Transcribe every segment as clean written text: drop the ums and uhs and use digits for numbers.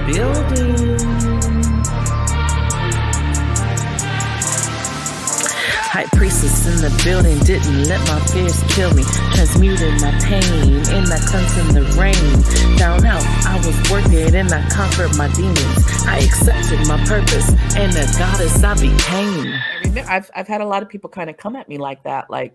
building. High priestess in the building, didn't let my fears kill me. Transmuted my pain in that cleanse in the rain. Down out, I was worth it and I conquered my demons. I accepted my purpose and the goddess I became. I've had a lot of people kind of come at me like that, like,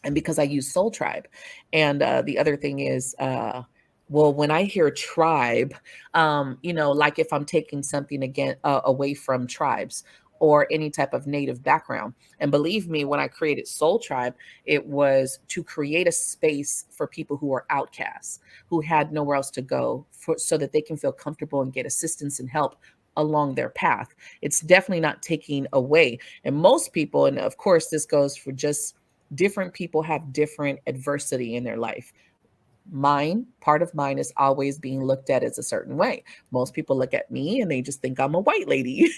and because I use Soul Tribe. And the other thing is, well, when I hear tribe, like if I'm taking something again away from tribes or any type of native background. And believe me, when I created Soul Tribe, it was to create a space for people who are outcasts, who had nowhere else to go, so that they can feel comfortable and get assistance and help along their path. It's definitely not taking away. And most people, and of course, this goes for just different people, have different adversity in their life. Part of mine is always being looked at as a certain way. Most people look at me and they just think I'm a white lady.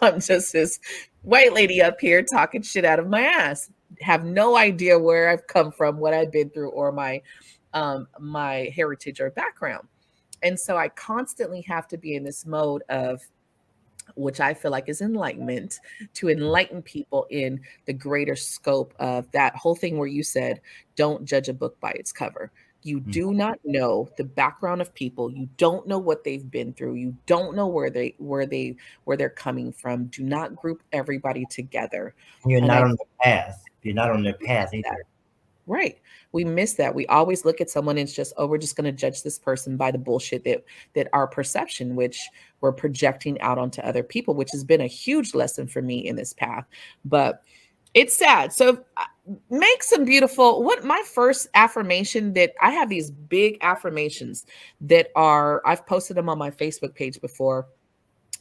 I'm just this white lady up here talking shit out of my ass. Have no idea where I've come from, what I've been through, or my heritage or background. And so I constantly have to be in this mode of, which I feel like is enlightenment, to enlighten people in the greater scope of that whole thing where you said, don't judge a book by its cover. You do not know the background of people. You don't know what they've been through. You don't know where they're coming from. Do not group everybody together. You're And not I on the path. You're not on their path that. either. Right. We miss that. We always look at someone and it's just, oh, we're just going to judge this person by the bullshit that our perception, which we're projecting out onto other people, which has been a huge lesson for me in this path. But it's sad. So make some beautiful, what my first affirmation, that I have these big affirmations that I've posted them on my Facebook page before,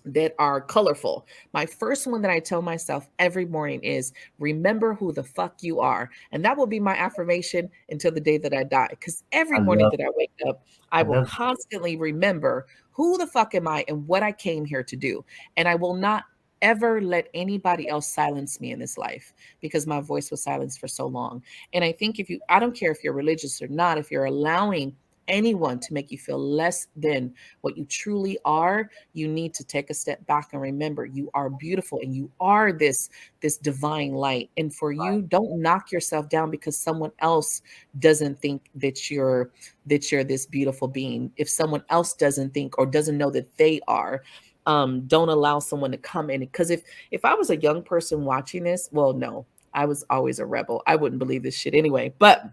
that are colorful. My first one that I tell myself every morning is, remember who the fuck you are. And that will be my affirmation until the day that I die. Because every I morning love, that I wake up, I I will love. constantly remember who the fuck am I and what I came here to do. And I will not ever let anybody else silence me in this life, because my voice was silenced for so long. And I think I don't care if you're religious or not, if you're allowing anyone to make you feel less than what you truly are, you need to take a step back and remember you are beautiful and you are this divine light. And for you, don't knock yourself down because someone else doesn't think that you're this beautiful being. If someone else doesn't think or doesn't know that they are, don't allow someone to come in. Because if I was a young person watching this, well, no, I was always a rebel. I wouldn't believe this shit anyway. But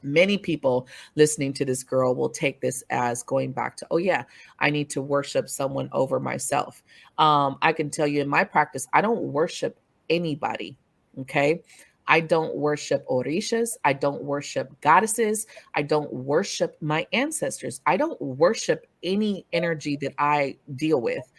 many people listening to this girl will take this as going back to, oh yeah, I need to worship someone over myself. I can tell you in my practice, I don't worship anybody. Okay. I don't worship orishas. I don't worship goddesses. I don't worship my ancestors. I don't worship any energy that I deal with.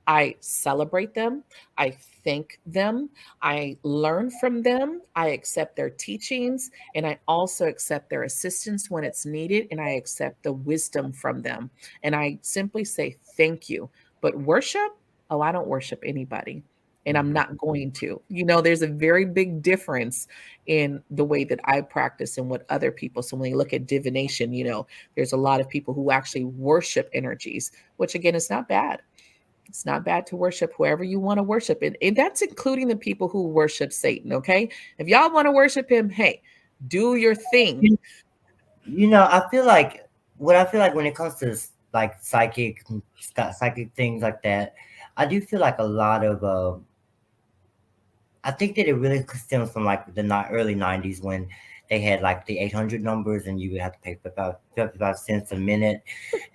I celebrate them. I thank them. I learn from them. I accept their teachings, and I also accept their assistance when it's needed. And I accept the wisdom from them. And I simply say thank you. But worship, oh, I don't worship anybody. And I'm not going to. There's a very big difference in the way that I practice and what other people. So when you look at divination, there's a lot of people who actually worship energies, which again is not bad. It's not bad to worship whoever you want to worship. And that's including the people who worship Satan. Okay. If y'all want to worship him, hey, do your thing. I feel like what I feel like when it comes to like psychic things like that, I do feel like a lot of I think that it really stems from like the early '90s when they had like the 800 numbers and you would have to pay 55 cents a minute,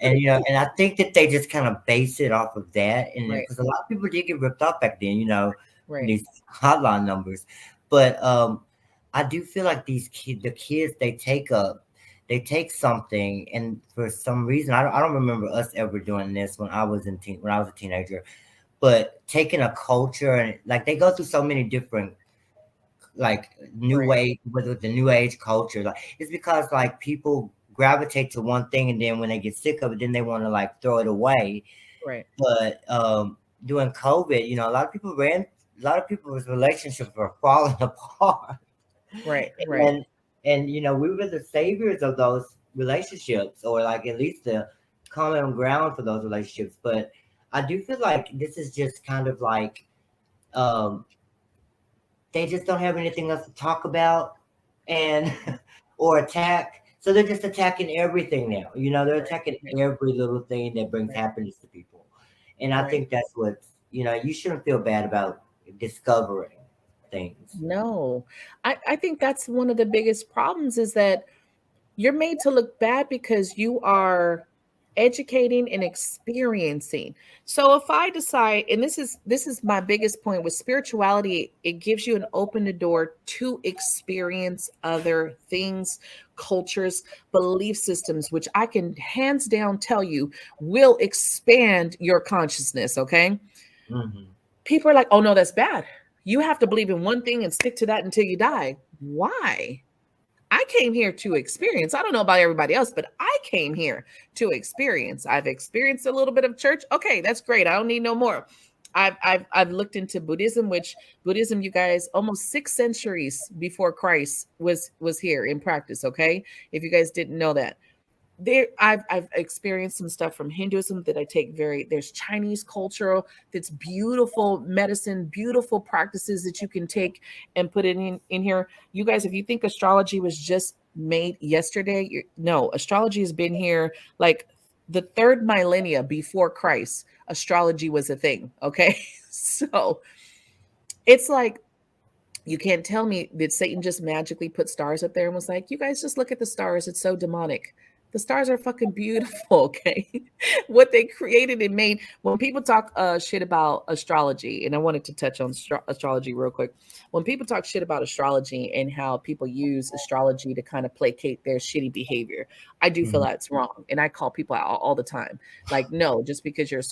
and and I think that they just kind of base it off of that, and Right. because a lot of people did get ripped off back then, Right. these hotline numbers, but I do feel like the kids, they take something, and for some reason, I don't remember us ever doing this when I was a teenager, but taking a culture and like they go through so many different like new Right. age with the new age culture. Like it's because like people gravitate to one thing and then when they get sick of it, then they want to like throw it away. Right. But during COVID, a lot of people's relationships were falling apart. Right. Right. and we were the saviors of those relationships, or like at least the common ground for those relationships. But I do feel like this is just kind of like um, they just don't have anything else to talk about and or attack. So they're just attacking everything now. You know, they're Right, attacking right, every little thing that brings right, happiness to people. And I right. think that's what, you know, you shouldn't feel bad about discovering things. No, I think that's one of the biggest problems is that you're made to look bad because you are educating and experiencing. So if I decide, and this is my biggest point with spirituality, it gives you an open the door to experience other things, cultures, belief systems, which I can hands down tell you will expand your consciousness. Okay. Hmm. People are like, oh no, that's bad. You have to believe in one thing and stick to that until you die. Why? I came here to experience. I don't know about everybody else, but I came here to experience. I've experienced a little bit of church. Okay, that's great. I don't need no more. I've looked into Buddhism, which Buddhism, you guys, almost 6 centuries before Christ was here in practice. Okay, if you guys didn't know that, there I've experienced some stuff from Hinduism that I take very, there's Chinese culture that's beautiful medicine, beautiful practices that you can take and put it in here. You guys, if you think astrology was just made yesterday, no, astrology has been here like the third millennia before Christ. Astrology was a thing, okay? So it's like you can't tell me that Satan just magically put stars up there and was like, you guys just look at the stars. It's so demonic. The stars are fucking beautiful, okay? What they created and made. When people talk shit about astrology, and I wanted to touch on astrology real quick. When people talk shit about astrology and how people use astrology to kind of placate their shitty behavior, I do feel Hmm. that's wrong. And I call people out all the time. Like, no, just because you're a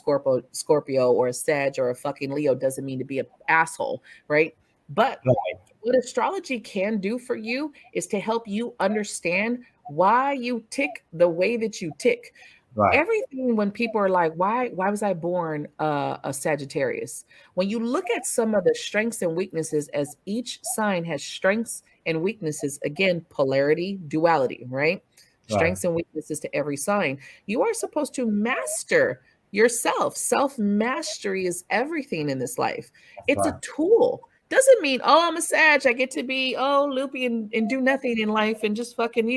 Scorpio or a Sag or a fucking Leo doesn't mean to be an asshole, right? But Right, what astrology can do for you is to help you understand why you tick the way that you tick. right, Everything, when people are like, why was I born a Sagittarius? When you look at some of the strengths and weaknesses, as each sign has strengths and weaknesses, again, polarity, duality, right? right. Strengths and weaknesses to every sign. You are supposed to master yourself. Self mastery is everything in this life. That's It's a right. tool. Doesn't mean, oh, I'm a Sag, I get to be, oh, loopy and do nothing in life and just fucking,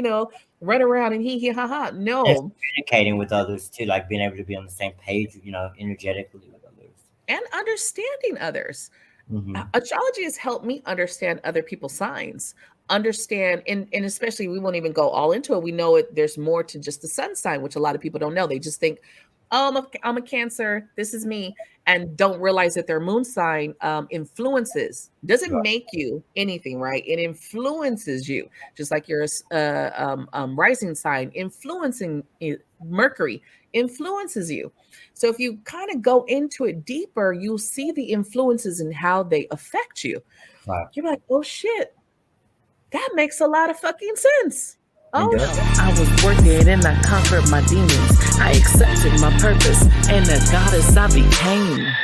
run around and hee hee ha ha. And it's No. communicating with others too, like being able to be on the same page, you know, energetically with others. And understanding others. Hmm. Astrology has helped me understand other people's signs, understand, and especially, we won't even go all into it. We know it, there's more to just the sun sign, which a lot of people don't know. They just think, oh, I'm a Cancer, this is me, and don't realize that their moon sign influences, doesn't Right, make you anything, right? It influences you, just like your rising sign influencing Mercury influences you. So if you kind of go into it deeper, you'll see the influences and how they affect you. right. You're like, oh shit, that makes a lot of fucking sense. It Oh does. shit. I was worth it and I conquered my demons. I accepted my purpose and the goddess I became.